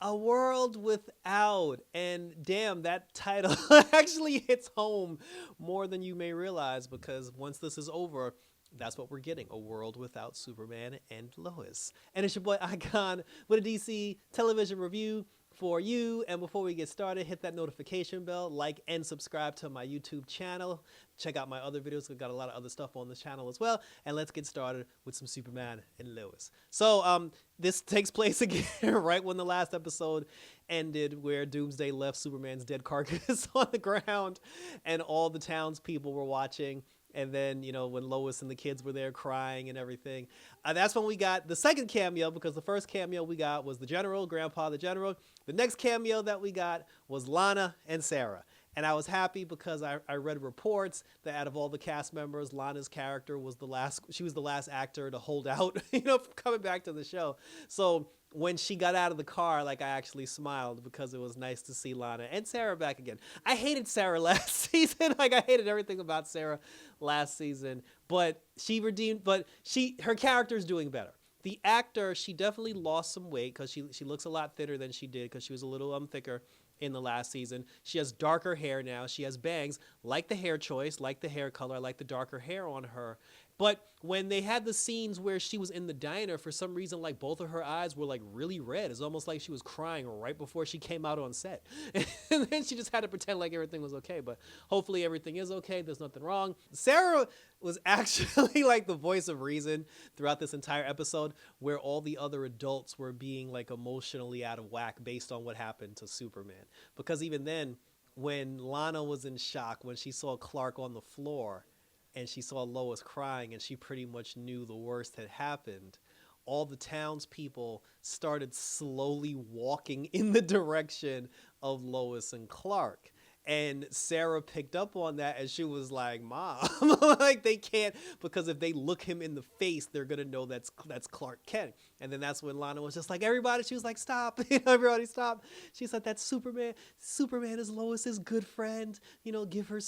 A World Without. And damn, that title actually hits home more than you may realize, because once this is over, that's what we're getting, a world without Superman and Lois. And it's your boy Icon with a DC television review for you. And before we get started, hit that notification bell, like and subscribe to my YouTube channel. Check out my other videos. We've got a lot of other stuff on this channel as well. And let's get started with some Superman and Lois. So this takes place again right when the last episode ended, where Doomsday left Superman's dead carcass on the ground and all the townspeople were watching. And then, you know, when Lois and the kids were there crying and everything, that's when we got the second cameo, because the first cameo we got was the General, Grandpa the General. The next cameo that we got was Lana and Sarah. And I was happy because I read reports that out of all the cast members, Lana's character was the last actor to hold out, you know, from coming back to the show. So when she got out of the car, like, I actually smiled because it was nice to see Lana and Sarah back again. I hated Sarah last season. Like, I hated everything about Sarah last season, but her character's doing better. The actor, she definitely lost some weight because she looks a lot thinner than she did, because she was a little thicker in the last season. She has darker hair now. She has bangs. Like the hair choice, like the hair color, like the darker hair on her. But when they had the scenes where she was in the diner, for some reason, like, both of her eyes were like really red. It's almost like she was crying right before she came out on set. And then she just had to pretend like everything was okay. But hopefully everything is okay. There's nothing wrong. Sarah was actually like the voice of reason throughout this entire episode, where all the other adults were being like emotionally out of whack based on what happened to Superman. Because even then, when Lana was in shock when she saw Clark on the floor and she saw Lois crying and she pretty much knew the worst had happened, all the townspeople started slowly walking in the direction of Lois and Clark. And Sarah picked up on that, and she was like, Mom, like, they can't, because if they look him in the face, they're going to know that's Clark Kent. And then that's when Lana was just like, everybody, she was like, stop, everybody stop. She said, that's Superman. Superman is Lois's good friend. You know, give her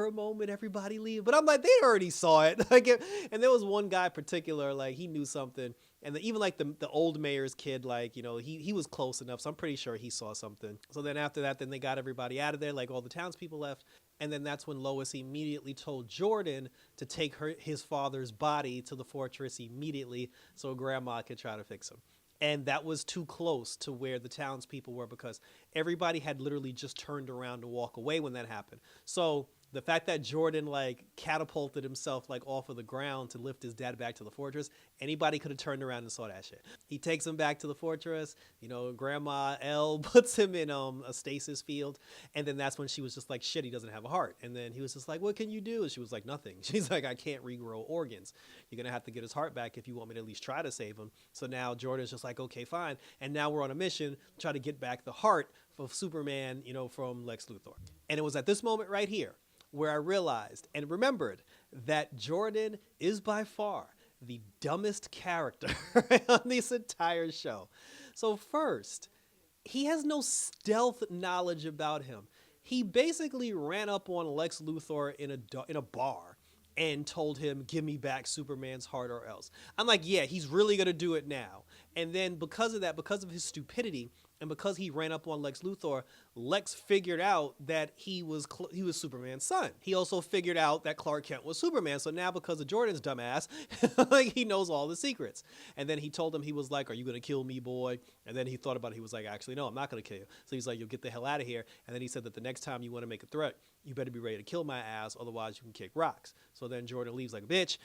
a moment, everybody leave. But I'm like, they already saw it. Like, and there was one guy in particular, like, he knew something. And even like the old mayor's kid, like, you know, he was close enough, so I'm pretty sure he saw something. So then after that, then they got everybody out of there, like all the townspeople left. And then that's when Lois immediately told Jordan to take his father's body to the fortress immediately so Grandma could try to fix him. And that was too close to where the townspeople were, because everybody had literally just turned around to walk away when that happened. So the fact that Jordan like catapulted himself like off of the ground to lift his dad back to the fortress, anybody could have turned around and saw that shit. He takes him back to the fortress, you know, Grandma Elle puts him in a stasis field, and then that's when she was just like, shit, he doesn't have a heart. And then he was just like, what can you do? And she was like, nothing. She's like, I can't regrow organs. You're gonna have to get his heart back if you want me to at least try to save him. So now Jordan's just like, okay, fine. And now we're on a mission to try to get back the heart of Superman, you know, from Lex Luthor. And it was at this moment right here where I realized and remembered that Jordan is by far the dumbest character on this entire show. So first, he has no stealth knowledge about him. He basically ran up on Lex Luthor in a bar and told him, give me back Superman's heart or else. I'm like, yeah, he's really going to do it now. And then because of that, because of his stupidity, and because he ran up on Lex Luthor, Lex figured out that he was Superman's son. He also figured out that Clark Kent was Superman. So now, because of Jordan's dumbass, like, he knows all the secrets. And then he told him, he was like, are you going to kill me, boy? And then he thought about it. He was like, actually, no, I'm not going to kill you. So he's like, you'll get the hell out of here. And then he said that the next time you want to make a threat, you better be ready to kill my ass. Otherwise, you can kick rocks. So then Jordan leaves like a bitch.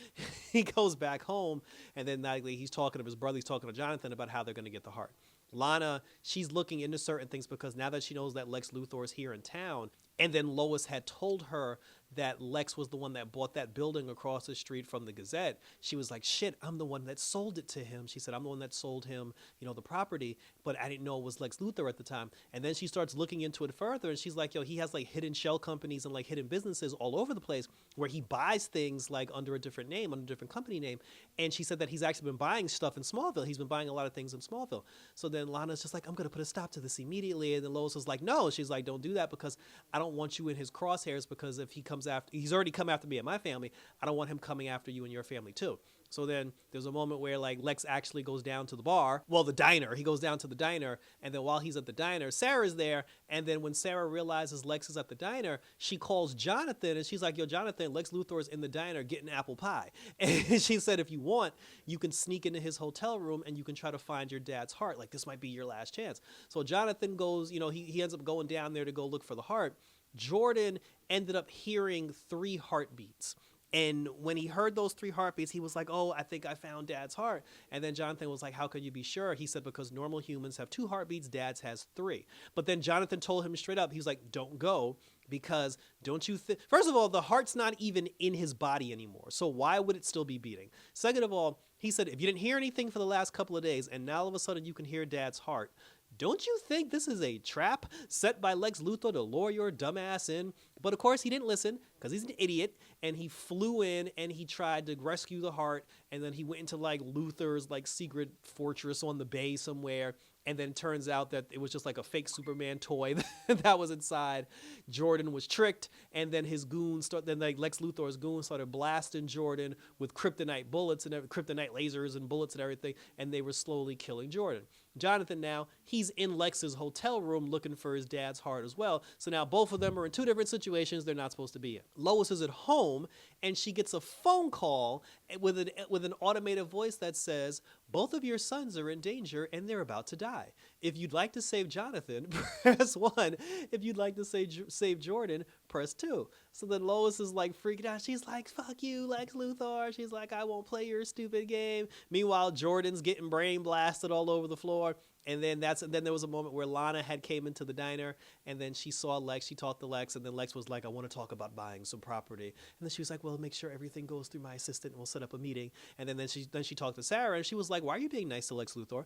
He goes back home. And then he's talking to his brother. He's talking to Jonathan about how they're going to get the heart. Lana, she's looking into certain things because now that she knows that Lex Luthor is here in town, and then Lois had told her that Lex was the one that bought that building across the street from the Gazette, she was like, shit, I'm the one that sold it to him. She said, I'm the one that sold him, you know, the property, but I didn't know it was Lex Luthor at the time. And then she starts looking into it further, and she's like, yo, he has like hidden shell companies and like hidden businesses all over the place where he buys things like under a different name, under a different company name. And she said that he's actually been buying stuff in Smallville. He's been buying a lot of things in Smallville. So then Lana's just like, I'm going to put a stop to this immediately. And then Lois was like, no. She's like, don't do that, because I don't want you in his crosshairs, because if he comes after, he's already come after me and my family. I don't want him coming after you and your family too. So then there's a moment where like Lex actually goes down to the bar. Well, the diner. He goes down to the diner. And then while he's at the diner, Sarah's there. And then when Sarah realizes Lex is at the diner, she calls Jonathan and she's like, yo, Jonathan, Lex Luthor's in the diner getting apple pie. And she said, if you want, you can sneak into his hotel room and you can try to find your dad's heart. Like, this might be your last chance. So Jonathan goes, he ends up going down there to go look for the heart. Jordan ended up hearing 3 heartbeats. And when he heard those 3 heartbeats, he was like, oh, I think I found Dad's heart. And then Jonathan was like, how could you be sure? He said, because normal humans have 2 heartbeats, Dad's has 3. But then Jonathan told him straight up, he was like, don't go, because don't you think, first of all, the heart's not even in his body anymore. So why would it still be beating? Second of all, he said, if you didn't hear anything for the last couple of days, and now all of a sudden you can hear Dad's heart, don't you think this is a trap set by Lex Luthor to lure your dumbass in? But of course he didn't listen, because he's an idiot, and he flew in and he tried to rescue the heart, and then he went into like Luthor's like secret fortress on the bay somewhere, and then it turns out that it was just like a fake Superman toy that was inside. Jordan was tricked, and then his goons Lex Luthor's goons started blasting Jordan with kryptonite bullets and kryptonite lasers and bullets and everything, and they were slowly killing Jordan. Jonathan now, he's in Lex's hotel room looking for his dad's heart as well. So now both of them are in 2 different situations they're not supposed to be in. Lois is at home, and she gets a phone call with an automated voice that says, both of your sons are in danger and they're about to die. If you'd like to save Jonathan, press 1. If you'd like to save Jordan, press 2. So then Lois is like freaking out. She's like, fuck you, Lex Luthor. She's like, I won't play your stupid game. Meanwhile, Jordan's getting brain blasted all over the floor. And then there was a moment where Lana had came into the diner, and then she saw Lex, she talked to Lex, and then Lex was like, I want to talk about buying some property. And then she was like, well, make sure everything goes through my assistant and we'll set up a meeting. And then she talked to Sarah, and she was like, why are you being nice to Lex Luthor?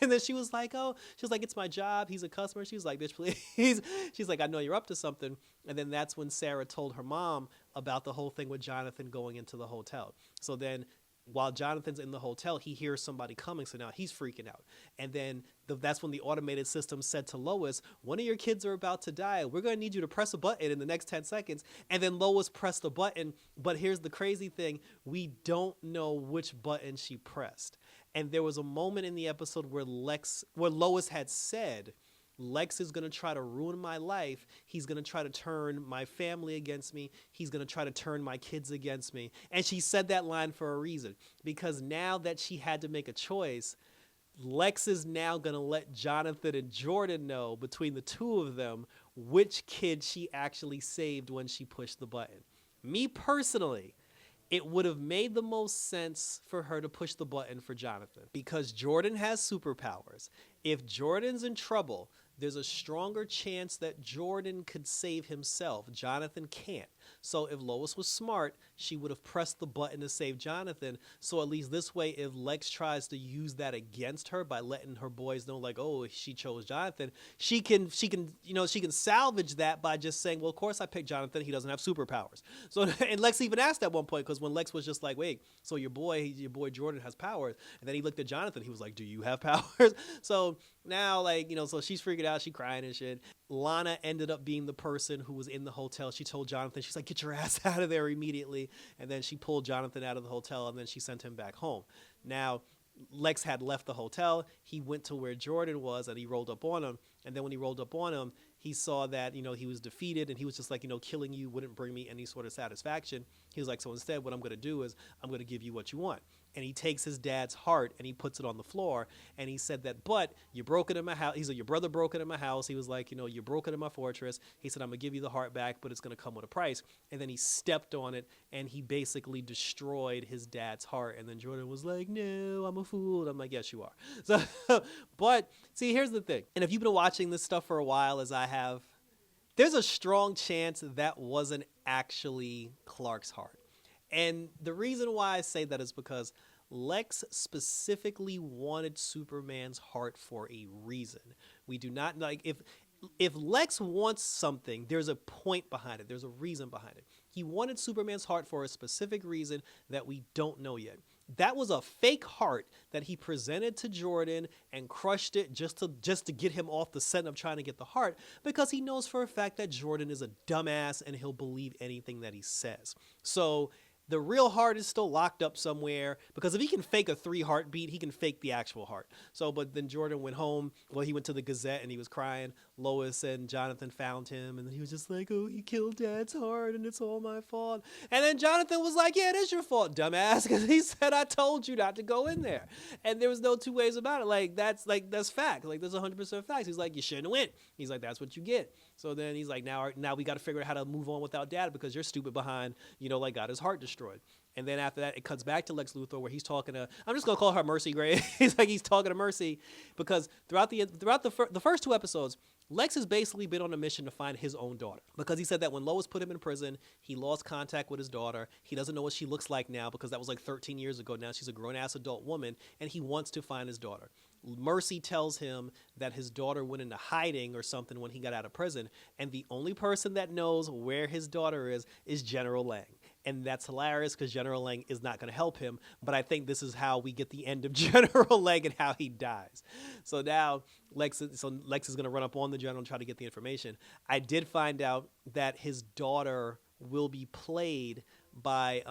And then she was like, it's my job, he's a customer. She was like, bitch, please. She's like, I know you're up to something. And then that's when Sarah told her mom about the whole thing with Jonathan going into the hotel. So then while Jonathan's in the hotel, he hears somebody coming, so now he's freaking out. And then that's when the automated system said to Lois, one of your kids are about to die. We're going to need you to press a button in the next 10 seconds. And then Lois pressed the button, but here's the crazy thing. We don't know which button she pressed. And there was a moment in the episode where Lois had said, Lex is going to try to ruin my life. He's going to try to turn my family against me. He's going to try to turn my kids against me. And she said that line for a reason, because now that she had to make a choice, Lex is now going to let Jonathan and Jordan know, between the 2 of them, which kid she actually saved when she pushed the button. Me personally, it would have made the most sense for her to push the button for Jonathan, because Jordan has superpowers. If Jordan's in trouble, there's a stronger chance that Jordan could save himself. Jonathan can't. So if Lois was smart, she would have pressed the button to save Jonathan. So at least this way, if Lex tries to use that against her by letting her boys know, like, oh, she chose Jonathan, she can salvage that by just saying, well, of course I picked Jonathan. He doesn't have superpowers. So, and Lex even asked at one point, because when Lex was just like, wait, so your boy Jordan has powers, and then he looked at Jonathan, he was like, do you have powers? So now, so she's freaking out, she crying and shit. Lana ended up being the person who was in the hotel. She told Jonathan, she's like, get your ass out of there immediately. And then she pulled Jonathan out of the hotel, and then she sent him back home. Now, Lex had left the hotel. He went to where Jordan was, and he rolled up on him. And then when he rolled up on him, he saw that, he was defeated, and he was just like, killing you wouldn't bring me any sort of satisfaction. He was like, so instead, what I'm going to do is I'm going to give you what you want. And he takes his dad's heart and he puts it on the floor. And he said that, but you broke it in my house. He said, your brother broke it in my house. He was like, you broke it in my fortress. He said, I'm going to give you the heart back, but it's going to come with a price. And then he stepped on it, and he basically destroyed his dad's heart. And then Jordan was like, no, I'm a fool. And I'm like, yes, you are. So, but see, here's the thing. And if you've been watching this stuff for a while, as I have, there's a strong chance that wasn't actually Clark's heart. And the reason why I say that is because Lex specifically wanted Superman's heart for a reason. We do not, if Lex wants something, there's a point behind it. There's a reason behind it. He wanted Superman's heart for a specific reason that we don't know yet. That was a fake heart that he presented to Jordan and crushed it just to get him off the scent of trying to get the heart, because he knows for a fact that Jordan is a dumbass and he'll believe anything that he says. So The real heart is still locked up somewhere, because if he can fake a 3 heartbeat, he can fake the actual heart. So, but then Jordan went home. Well, he went to the Gazette and he was crying. Lois and Jonathan found him, and then he was just like, oh, he killed Dad's heart and it's all my fault. And then Jonathan was like, yeah, it is your fault, dumbass, because he said, I told you not to go in there. And there was no two ways about it. That's fact. Like, that's 100% facts. He's like, you shouldn't have went. He's like, that's what you get. So then he's like, now we got to figure out how to move on without Dad, because you're stupid behind, got his heart destroyed. And then after that, it cuts back to Lex Luthor, where he's talking to, I'm just going to call her Mercy Gray. He's talking to Mercy, because throughout the first 2 episodes, Lex has basically been on a mission to find his own daughter, because he said that when Lois put him in prison, he lost contact with his daughter. He doesn't know what she looks like now, because that was like 13 years ago. Now she's a grown-ass adult woman, and he wants to find his daughter. Mercy tells him that his daughter went into hiding or something when he got out of prison, and the only person that knows where his daughter is General Lang. And that's hilarious, because General Lang is not going to help him. But I think this is how we get the end of General Lang and how he dies. So now Lex is going to run up on the General and try to get the information. I did find out that his daughter will be played by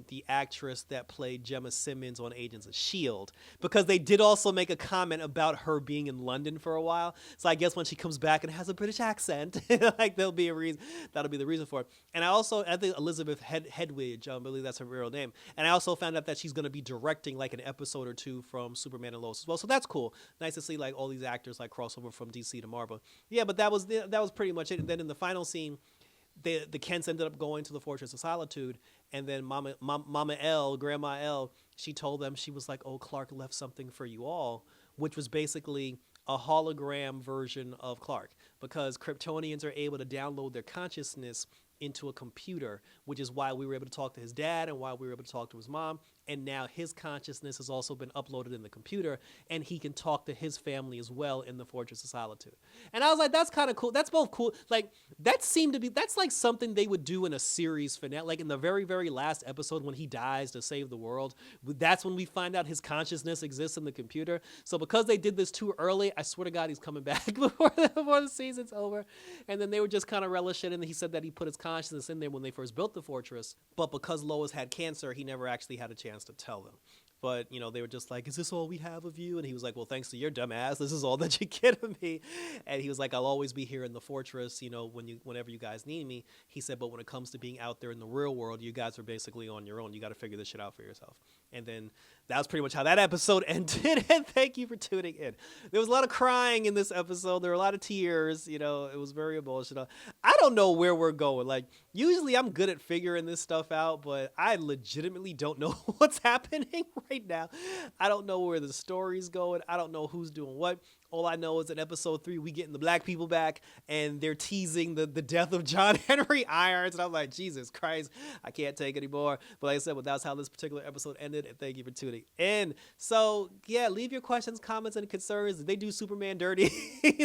the actress that played Gemma Simmons on Agents of S.H.I.E.L.D., because they did also make a comment about her being in London for a while. So I guess when she comes back and has a British accent, there'll be a reason. That'll be the reason for it. And I think Elizabeth Hedwig, I believe that's her real name. And I also found out that she's going to be directing like an episode or 2 from Superman and Lois as well. So that's cool. Nice to see like all these actors like crossover from DC to Marvel. Yeah, but that was pretty much it. And then in the final scene, the Kents ended up going to the Fortress of Solitude, and then Grandma L, she told them, she was like, oh, Clark left something for you all, which was basically a hologram version of Clark, because Kryptonians are able to download their consciousness into a computer, which is why we were able to talk to his dad and why we were able to talk to his mom. And now his consciousness has also been uploaded in the computer, and he can talk to his family as well in the Fortress of Solitude. And I was like, that's kind of cool. That's both cool. Like, that's like something they would do in a series finale. Like in the very, very last episode when he dies to save the world, that's when we find out his consciousness exists in the computer. So because they did this too early, I swear to God, he's coming back before the season's over. And then they were just kind of relishing, and he said that he put his consciousness in there when they first built the fortress. But because Lois had cancer, he never actually had a chance to tell them. But, they were just like, is this all we have of you? And he was like, well, thanks to your dumb ass, this is all that you get of me. And he was like, I'll always be here in the fortress, whenever you guys need me. He said, but when it comes to being out there in the real world, you guys are basically on your own. You got to figure this shit out for yourself. And then that was pretty much how that episode ended. And thank you for tuning in. There was a lot of crying in this episode. There were a lot of tears. It was very emotional. I don't know where we're going. Like, usually I'm good at figuring this stuff out, but I legitimately don't know what's happening right now. I don't know where the story's going. I don't know who's doing what. All I know is in episode 3, we getting the black people back, and they're teasing the death of John Henry Irons. And I'm like, Jesus Christ, I can't take anymore. But like I said, that's how this particular episode ended. And thank you for tuning in. So yeah, leave your questions, comments, and concerns. Did they do Superman dirty?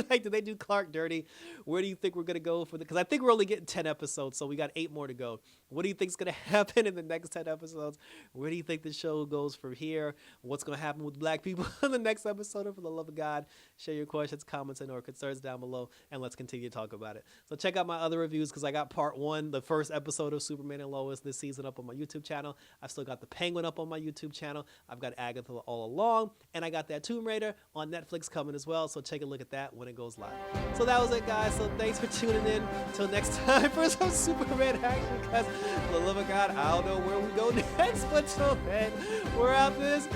Like, did they do Clark dirty? Where do you think we're going to go for because I think we're only getting 10 episodes, so we got 8 more to go. What do you think is going to happen in the next 10 episodes? Where do you think the show goes from here? What's going to happen with black people in the next episode? For the love of God, share your questions, comments, and or concerns down below, and let's continue to talk about it. So check out my other reviews, because I got part 1, the first episode of Superman and Lois this season, up on my YouTube channel. I've still got the Penguin up on my YouTube channel. I've got Agatha all along, and I got that Tomb Raider on Netflix coming as well, so take a look at that when it goes live. So that was it, guys. So thanks for tuning in. Until next time for some Superman action, because for the love of God, I don't know where we go next, but till then, we're out this.